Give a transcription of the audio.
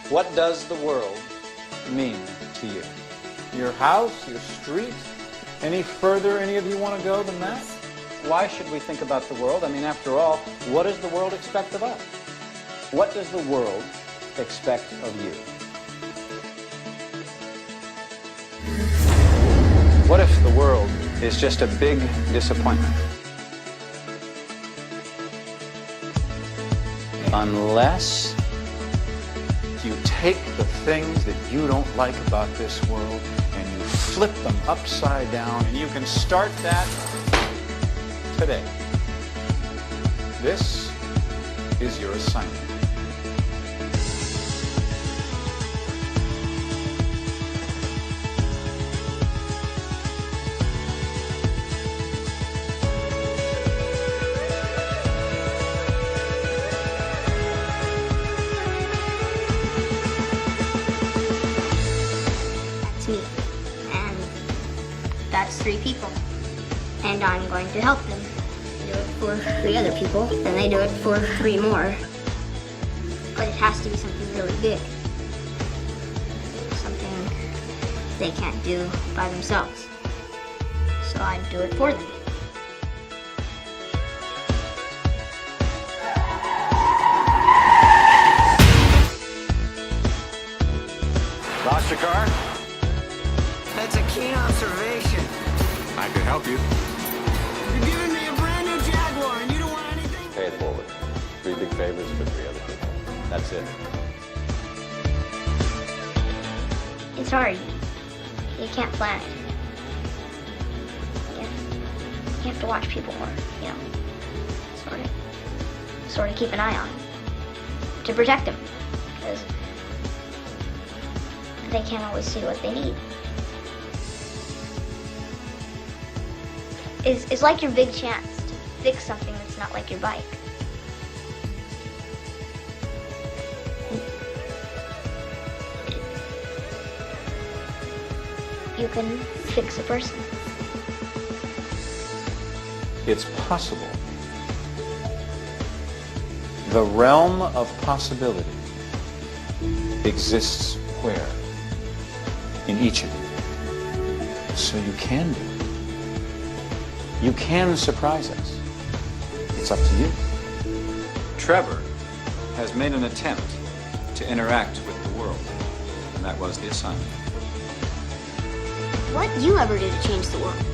What does the world mean to you? Your house, your street? Any further any of you want to go than that? Why should we think about the world? I mean, after all, what does the world expect of us? What does the world expect of you? What if the world is just a big disappointment? Unless you take the things that you don't like about this world and you flip them upside down, and you can start that today. This is your assignment. Me, and that's 3 people, and I'm going to help them do it for 3 other people, then they do it for 3 more, but it has to be something really big, something they can't do by themselves, so I do it for them. Lost your car? That's a keen observation. I could help you. You're giving me a brand new Jaguar and you don't want anything? Pay it forward. 3 big favors for 3 other people. That's it. It's hard. You can't plan it. You have to watch people more, you know, sort of keep an eye on them, to protect them, because they can't always see what they need. It's like your big chance to fix something that's not like your bike. You can fix a person. It's possible. The realm of possibility exists where? In each of you. So you can do it. You can surprise us. It's up to you. Trevor has made an attempt to interact with the world, and that was the assignment. What do you ever do to change the world?